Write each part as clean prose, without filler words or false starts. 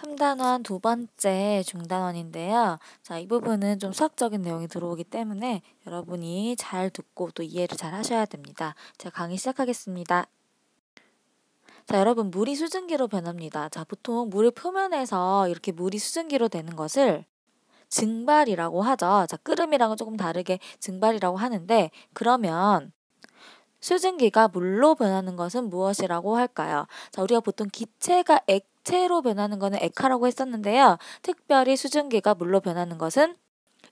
3단원 두 번째 중단원인데요. 자, 이 부분은 좀 수학적인 내용이 들어오기 때문에 여러분이 잘 듣고 또 이해를 잘 하셔야 됩니다. 제가 강의 시작하겠습니다. 자, 여러분, 물이 수증기로 변합니다. 자, 보통 물의 표면에서 이렇게 물이 수증기로 되는 것을 증발이라고 하죠. 자, 끓음이랑은 조금 다르게 증발이라고 하는데, 그러면 수증기가 물로 변하는 것은 무엇이라고 할까요? 자, 우리가 보통 기체가 액체로 변하는 것은 액화라고 했었는데요. 특별히 수증기가 물로 변하는 것은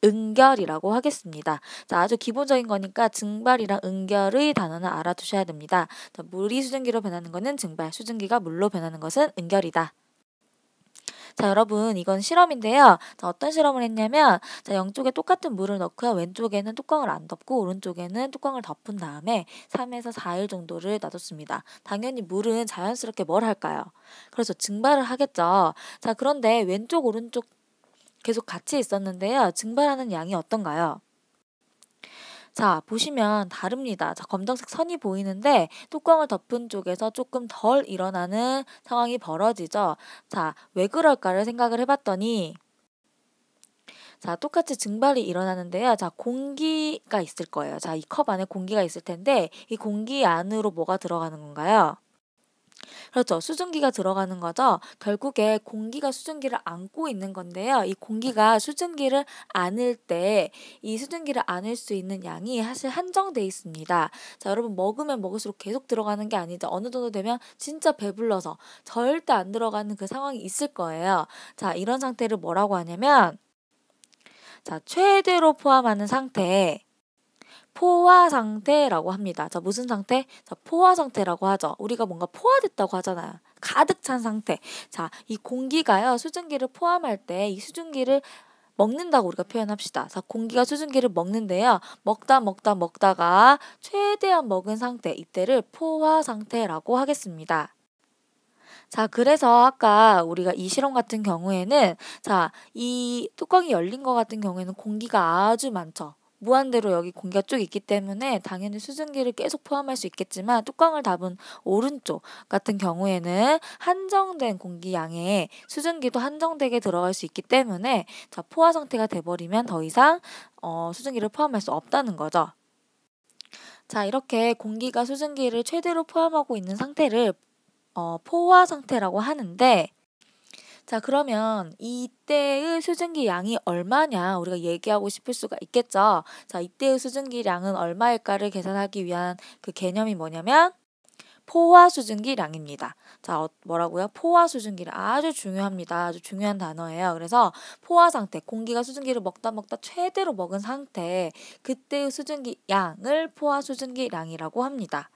응결이라고 하겠습니다. 자, 아주 기본적인 거니까 증발이랑 응결의 단어는 알아두셔야 됩니다. 자, 물이 수증기로 변하는 것은 증발, 수증기가 물로 변하는 것은 응결이다. 자, 여러분, 이건 실험인데요. 자, 어떤 실험을 했냐면, 자, 양쪽에 똑같은 물을 넣고요. 왼쪽에는 뚜껑을 안 덮고, 오른쪽에는 뚜껑을 덮은 다음에 3에서 4일 정도를 놔뒀습니다. 당연히 물은 자연스럽게 뭘 할까요? 그래서 증발을 하겠죠. 자, 그런데 왼쪽, 오른쪽 계속 같이 있었는데요. 증발하는 양이 어떤가요? 자, 보시면 다릅니다. 자, 검정색 선이 보이는데 뚜껑을 덮은 쪽에서 조금 덜 일어나는 상황이 벌어지죠. 자, 왜 그럴까를 생각을 해봤더니 자, 똑같이 증발이 일어나는데요. 자, 공기가 있을 거예요. 자, 이 컵 안에 공기가 있을 텐데 이 공기 안으로 뭐가 들어가는 건가요? 그렇죠. 수증기가 들어가는 거죠. 결국에 공기가 수증기를 안고 있는 건데요. 이 공기가 수증기를 안을 때 이 수증기를 안을 수 있는 양이 사실 한정돼 있습니다. 자, 여러분 먹으면 먹을수록 계속 들어가는 게 아니죠. 어느 정도 되면 진짜 배불러서 절대 안 들어가는 그 상황이 있을 거예요. 자, 이런 상태를 뭐라고 하냐면 자, 최대로 포함하는 상태 포화 상태라고 합니다. 자, 무슨 상태? 자, 포화 상태라고 하죠. 우리가 뭔가 포화됐다고 하잖아요. 가득 찬 상태. 자, 이 공기가요, 수증기를 포함할 때 이 수증기를 먹는다고 우리가 표현합시다. 자, 공기가 수증기를 먹는데요. 먹다가 최대한 먹은 상태, 이때를 포화 상태라고 하겠습니다. 자, 그래서 아까 우리가 이 실험 같은 경우에는 자, 이 뚜껑이 열린 것 같은 경우에는 공기가 아주 많죠. 무한대로 여기 공기가 쭉 있기 때문에 당연히 수증기를 계속 포함할 수 있겠지만 뚜껑을 닫은 오른쪽 같은 경우에는 한정된 공기 양에 수증기도 한정되게 들어갈 수 있기 때문에 자, 포화 상태가 돼버리면 더 이상 수증기를 포함할 수 없다는 거죠. 자, 이렇게 공기가 수증기를 최대로 포함하고 있는 상태를 포화 상태라고 하는데 자, 그러면 이때의 수증기 양이 얼마냐 우리가 얘기하고 싶을 수가 있겠죠. 자, 이때의 수증기량은 얼마일까를 계산하기 위한 그 개념이 뭐냐면 포화 수증기량입니다. 자, 뭐라고요? 포화 수증기량 아주 중요합니다. 아주 중요한 단어예요. 그래서 포화 상태, 공기가 수증기를 먹다 최대로 먹은 상태, 그때의 수증기 양을 포화 수증기량이라고 합니다.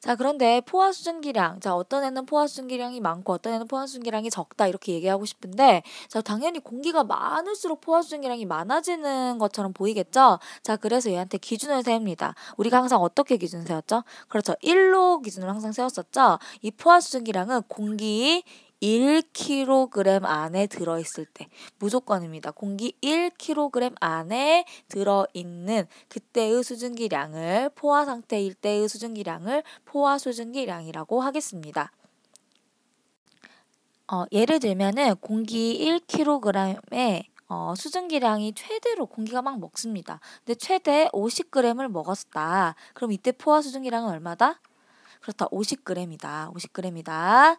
자, 그런데 포화 수증기량. 자, 어떤 애는 포화 수증기량이 많고 어떤 애는 포화 수증기량이 적다 이렇게 얘기하고 싶은데 자, 당연히 공기가 많을수록 포화 수증기량이 많아지는 것처럼 보이겠죠? 자, 그래서 얘한테 기준을 세웁니다. 우리가 항상 어떻게 기준 세웠죠? 그렇죠. 1로 기준을 항상 세웠었죠? 이 포화 수증기량은 공기 1kg 안에 들어있을 때 무조건입니다. 공기 1kg 안에 들어있는 그때의 수증기량을 포화 상태일 때의 수증기량을 포화 수증기량이라고 하겠습니다. 예를 들면은 공기 1kg에 수증기량이 최대로 공기가 막 먹습니다. 근데 최대 50g을 먹었다. 그럼 이때 포화 수증기량은 얼마다? 그렇다. 50g이다. 50g이다.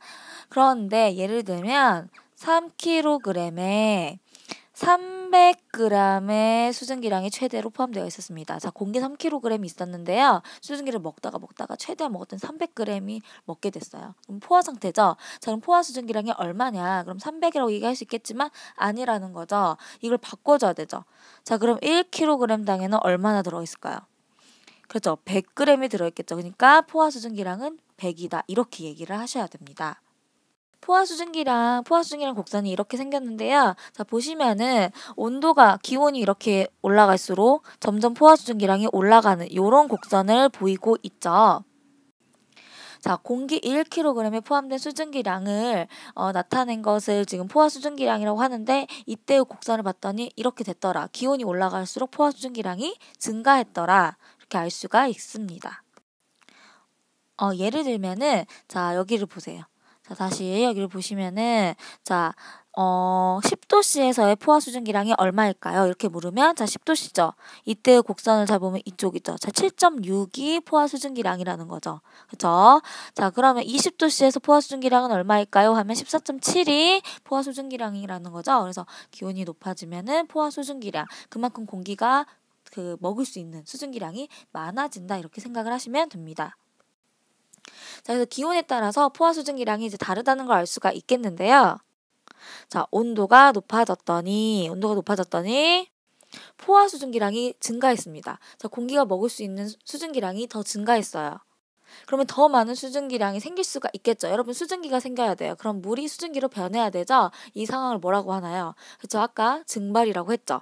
그런데 예를 들면 3kg에 300g의 수증기량이 최대로 포함되어 있었습니다. 자, 공기 3kg이 있었는데요. 수증기를 먹다가 최대한 먹었던 300g이 먹게 됐어요. 그럼 포화 상태죠. 자, 그럼 포화 수증기량이 얼마냐? 그럼 300이라고 얘기할 수 있겠지만 아니라는 거죠. 이걸 바꿔줘야 되죠. 자, 그럼 1kg당에는 얼마나 들어있을까요? 그렇죠. 100g이 들어있겠죠. 그러니까 포화 수증기량은 100이다. 이렇게 얘기를 하셔야 됩니다. 포화 수증기량 곡선이 이렇게 생겼는데요. 자, 보시면은 기온이 이렇게 올라갈수록 점점 포화 수증기량이 올라가는 이런 곡선을 보이고 있죠. 자, 공기 1kg에 포함된 수증기량을 나타낸 것을 지금 포화 수증기량이라고 하는데 이때의 곡선을 봤더니 이렇게 됐더라. 기온이 올라갈수록 포화 수증기량이 증가했더라. 이렇게 알 수가 있습니다. 예를 들면은 자, 여기를 보세요. 자, 다시 여기를 보시면은, 자, 10도씨에서의 포화 수증기량이 얼마일까요? 이렇게 물으면, 자, 10도씨죠. 이때의 곡선을 잡으면 이쪽이죠. 자, 7.6이 포화 수증기량이라는 거죠. 그쵸? 자, 그러면 20도씨에서 포화 수증기량은 얼마일까요? 하면 14.7이 포화 수증기량이라는 거죠. 그래서 기온이 높아지면은 포화 수증기량, 그만큼 공기가 먹을 수 있는 수증기량이 많아진다. 이렇게 생각을 하시면 됩니다. 자, 그래서 기온에 따라서 포화 수증기량이 이제 다르다는 걸 알 수가 있겠는데요. 자, 온도가 높아졌더니 포화 수증기량이 증가했습니다. 자, 공기가 먹을 수 있는 수증기량이 더 증가했어요. 그러면 더 많은 수증기량이 생길 수가 있겠죠. 여러분, 수증기가 생겨야 돼요. 그럼 물이 수증기로 변해야 되죠. 이 상황을 뭐라고 하나요? 그렇죠? 아까 증발이라고 했죠.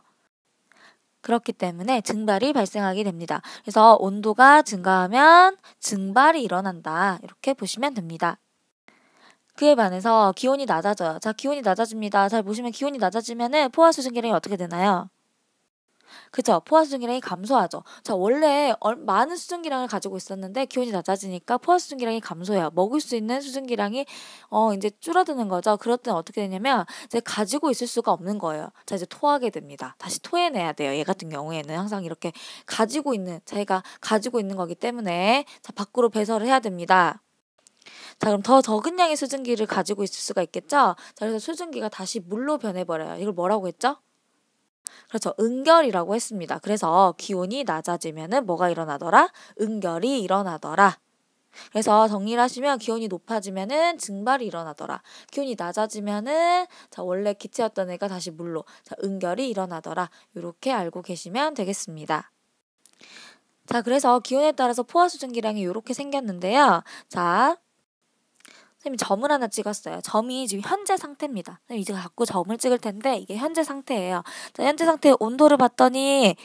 그렇기 때문에 증발이 발생하게 됩니다. 그래서 온도가 증가하면 증발이 일어난다. 이렇게 보시면 됩니다. 그에 반해서 기온이 낮아져요. 자, 기온이 낮아집니다. 잘 보시면 기온이 낮아지면은 포화 수증기량이 어떻게 되나요? 그쵸? 포화 수증기량이 감소하죠. 자, 원래 많은 수증기량을 가지고 있었는데 기온이 낮아지니까 포화 수증기량이 감소해요. 먹을 수 있는 수증기량이 이제 줄어드는 거죠. 그럴 때는 어떻게 되냐면 이제 가지고 있을 수가 없는 거예요. 자, 이제 토하게 됩니다. 다시 토해내야 돼요. 얘 같은 경우에는 항상 이렇게 자기가 가지고 있는 거기 때문에 자, 밖으로 배설을 해야 됩니다. 자, 그럼 더 적은 양의 수증기를 가지고 있을 수가 있겠죠? 자, 그래서 수증기가 다시 물로 변해버려요. 이걸 뭐라고 했죠? 그렇죠. 응결이라고 했습니다. 그래서 기온이 낮아지면은 뭐가 일어나더라? 응결이 일어나더라. 그래서 정리를 하시면 기온이 높아지면은 증발이 일어나더라. 기온이 낮아지면은 자, 원래 기체였던 애가 다시 물로 자, 응결이 일어나더라. 이렇게 알고 계시면 되겠습니다. 자, 그래서 기온에 따라서 포화 수증기량이 이렇게 생겼는데요. 자, 선생님이 점을 하나 찍었어요. 점이 지금 현재 상태입니다. 선생님 이제 자꾸 점을 찍을 텐데 이게 현재 상태예요. 자, 현재 상태의 온도를 봤더니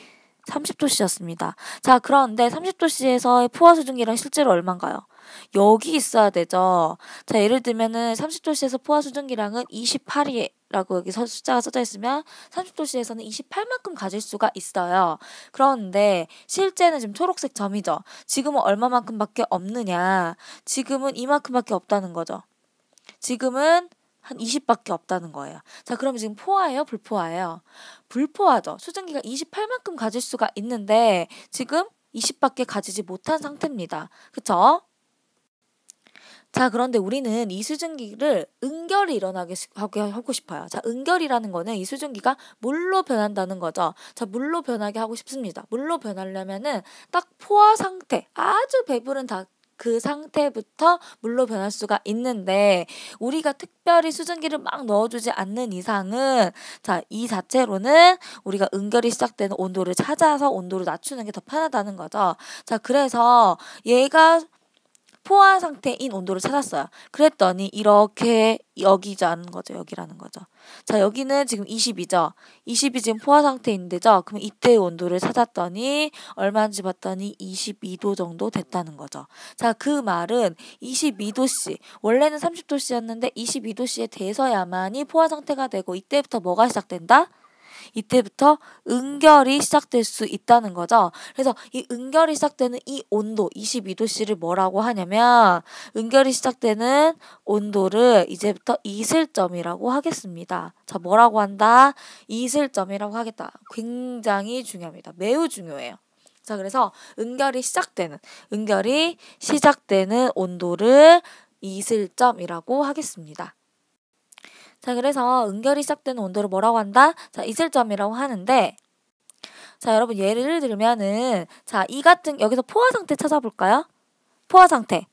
30도씨였습니다. 자, 그런데 30도씨에서의 포화 수증기량 실제로 얼마인가요? 여기 있어야 되죠. 자, 예를 들면은 30도씨에서 포화 수증기량은 28이라고 여기 숫자가 써져 있으면 30도씨에서는 28만큼 가질 수가 있어요. 그런데 실제는 지금 초록색 점이죠. 지금은 얼마만큼밖에 없느냐? 지금은 이만큼밖에 없다는 거죠. 지금은 한 20밖에 없다는 거예요. 자, 그럼 지금 포화예요? 불포화예요? 불포화죠. 수증기가 28만큼 가질 수가 있는데 지금 20밖에 가지지 못한 상태입니다. 그쵸? 자, 그런데 우리는 이 수증기를 응결이 일어나게 하고 싶어요. 자, 응결이라는 거는 이 수증기가 물로 변한다는 거죠. 자, 물로 변하게 하고 싶습니다. 물로 변하려면은 딱 포화 상태, 아주 배부른 그 상태부터 물로 변할 수가 있는데 우리가 특별히 수증기를 막 넣어주지 않는 이상은 자, 이 자체로는 우리가 응결이 시작되는 온도를 찾아서 온도를 낮추는 게 더 편하다는 거죠. 자, 그래서 얘가 포화 상태인 온도를 찾았어요. 그랬더니 이렇게 여기라는 거죠. 여기라는 거죠. 자, 여기는 지금 20이죠. 20이 지금 포화 상태인데죠. 그럼 이때의 온도를 찾았더니 얼마인지 봤더니 22도 정도 됐다는 거죠. 자, 그 말은 22도씨, 원래는 30도씨였는데 22도씨에 돼서야만이 포화 상태가 되고 이때부터 뭐가 시작된다? 이때부터 응결이 시작될 수 있다는 거죠. 그래서 이 응결이 시작되는 이 온도 22도씨를 뭐라고 하냐면 응결이 시작되는 온도를 이제부터 이슬점이라고 하겠습니다. 자, 뭐라고 한다? 이슬점이라고 하겠다. 굉장히 중요합니다. 매우 중요해요. 자, 그래서 응결이 시작되는 온도를 이슬점이라고 하겠습니다. 자, 그래서 응결이 시작되는 온도를 뭐라고 한다? 자, 이슬점이라고 하는데 자, 여러분 예를 들면은 자, 여기서 포화 상태 찾아볼까요? 포화 상태.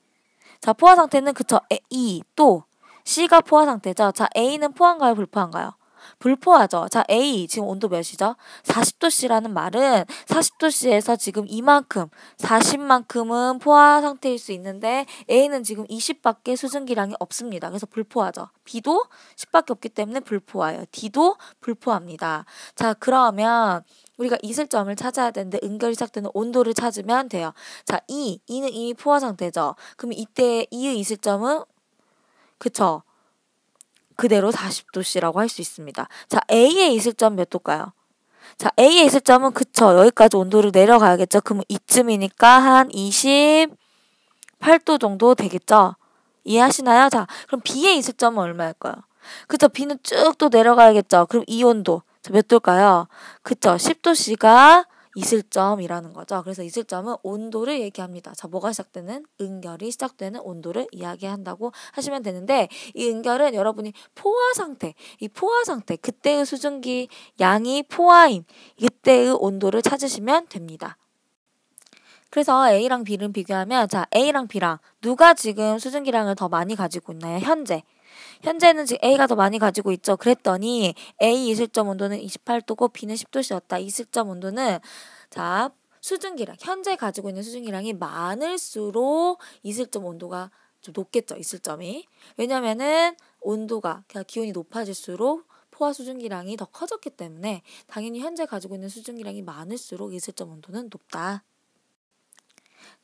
자, 포화 상태는 그쵸. E 또 C가 포화 상태죠. 자, A는 포화인가요? 불포화인가요? 불포화죠. 자, A 지금 온도 몇이죠? 40도씨라는 말은 40도씨에서 지금 이만큼 40만큼은 포화 상태일 수 있는데 A는 지금 20밖에 수증기량이 없습니다. 그래서 불포화죠. B도 10밖에 없기 때문에 불포화예요. D도 불포화입니다. 자, 그러면 우리가 이슬점을 찾아야 되는데 응결이 시작되는 온도를 찾으면 돼요. 자, E는 이미 포화 상태죠. 그럼 이때 E의 이슬점은 그쵸? 그대로 40도씨라고 할 수 있습니다. 자, A의 이슬점 몇 도일까요? 자, A의 이슬점은 그쵸. 여기까지 온도를 내려가야겠죠. 그러면 이쯤이니까 한 28도 정도 되겠죠. 이해하시나요? 자, 그럼 B에 있을 점은 얼마일까요? 그쵸, B는 쭉 또 내려가야겠죠. 그럼 이 온도, 자, 몇 도일까요? 그쵸, 10도씨가 있을 점이라는 거죠. 그래서 있을 점은 온도를 얘기합니다. 자, 뭐가 시작되는? 은결이 시작되는 온도를 이야기한다고 하시면 되는데, 이 은결은 여러분이 포화 상태, 이 포화 상태, 그때의 수증기 양이 포화인 이때의 온도를 찾으시면 됩니다. 그래서 A랑 B를 비교하면, 자, A랑 B랑 누가 지금 수증기량을 더 많이 가지고 있나요? 현재는 지금 A가 더 많이 가지고 있죠. 그랬더니 A 이슬점 온도는 28도고 B는 10도씨였다. 이슬점 온도는, 자, 수증기량, 현재 가지고 있는 수증기량이 많을수록 이슬점 온도가 좀 높겠죠. 이슬점이. 왜냐면은 온도가, 그러니까 기온이 높아질수록 포화 수증기량이 더 커졌기 때문에 당연히 현재 가지고 있는 수증기량이 많을수록 이슬점 온도는 높다.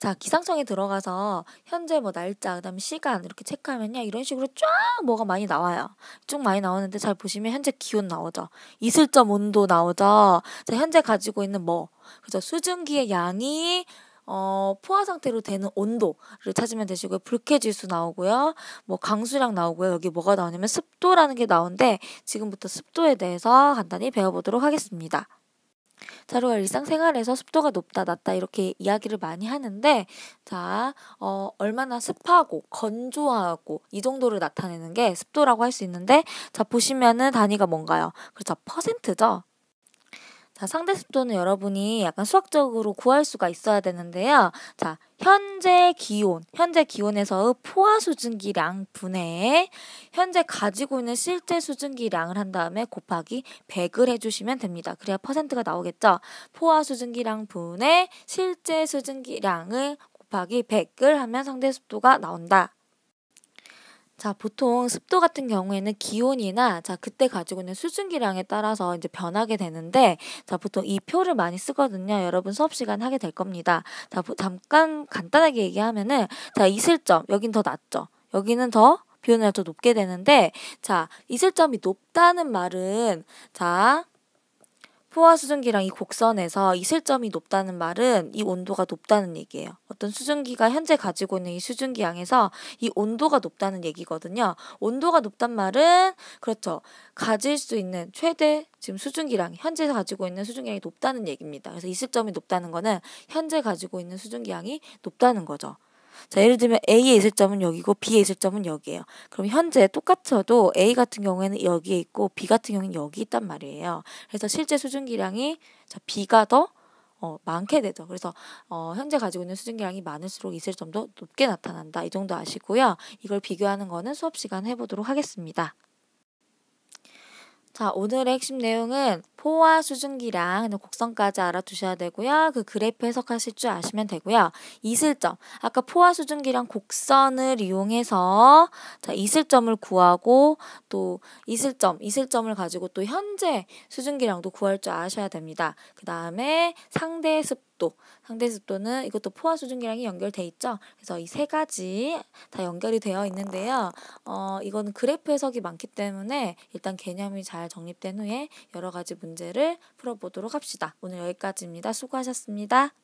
자, 기상청에 들어가서 현재 뭐 날짜, 그다음에 시간 이렇게 체크하면요. 이런 식으로 쫙 뭐가 많이 나와요. 쭉 많이 나오는데 잘 보시면 현재 기온 나오죠. 이슬점 온도 나오죠. 자, 현재 가지고 있는 그죠? 수증기의 양이 포화 상태로 되는 온도를 찾으면 되시고요. 불쾌지수 나오고요. 뭐 강수량 나오고요. 여기 뭐가 나오냐면 습도라는 게 나오는데 지금부터 습도에 대해서 간단히 배워보도록 하겠습니다. 자, 우리가 일상생활에서 습도가 높다, 낮다 이렇게 이야기를 많이 하는데, 자, 얼마나 습하고 건조하고 이 정도를 나타내는 게 습도라고 할 수 있는데, 자, 보시면은 단위가 뭔가요? 그렇죠, 퍼센트죠. 자, 상대 습도는 여러분이 약간 수학적으로 구할 수가 있어야 되는데요. 자, 현재 기온에서의 포화 수증기량 분의 현재 가지고 있는 실제 수증기량을 한 다음에 곱하기 100을 해주시면 됩니다. 그래야 퍼센트가 나오겠죠. 포화 수증기량 분의 실제 수증기량을 곱하기 100을 하면 상대 습도가 나온다. 자, 보통 습도 같은 경우에는 기온이나, 자, 그때 가지고 있는 수증기량에 따라서 이제 변하게 되는데, 자, 보통 이 표를 많이 쓰거든요. 여러분 수업 시간 하게 될 겁니다. 자, 잠깐 간단하게 얘기하면은, 자, 이슬점, 여긴 더 낮죠. 여기는 더 비오는 날 더 높게 되는데, 자, 이슬점이 높다는 말은, 자, 포화 수증기랑 이 곡선에서 이슬점이 높다는 말은 이 온도가 높다는 얘기예요. 어떤 수증기가 현재 가지고 있는 이 수증기 양에서 이 온도가 높다는 얘기거든요. 온도가 높단 말은, 그렇죠, 가질 수 있는 최대 지금 수증기량, 현재 가지고 있는 수증기량이 높다는 얘기입니다. 그래서 이슬점이 높다는 거는 현재 가지고 있는 수증기량이 높다는 거죠. 자, 예를 들면 A에 있을 점은 여기고 B에 있을 점은 여기예요. 그럼 현재 똑같아도 A 같은 경우에는 여기에 있고 B 같은 경우는 여기 있단 말이에요. 그래서 실제 수증기량이, 자, B가 더 많게 되죠. 그래서 현재 가지고 있는 수증기량이 많을수록 있을 점도 높게 나타난다. 이 정도 아시고요. 이걸 비교하는 거는 수업 시간 해보도록 하겠습니다. 자, 오늘의 핵심 내용은 포화 수증기량 곡선까지 알아두셔야 되고요. 그 그래프 해석하실 줄 아시면 되고요. 이슬점, 아까 포화 수증기량 곡선을 이용해서, 자, 이슬점을 구하고 또 이슬점을 가지고 또 현재 수증기량도 구할 줄 아셔야 됩니다. 그 다음에 상대 습도는 이것도 포화 수증기량이 연결돼 있죠. 그래서 이 세 가지 다 연결이 되어 있는데요. 이거는 그래프 해석이 많기 때문에 일단 개념이 잘 정립된 후에 여러 가지 문제를 풀어보도록 합시다. 오늘 여기까지입니다. 수고하셨습니다.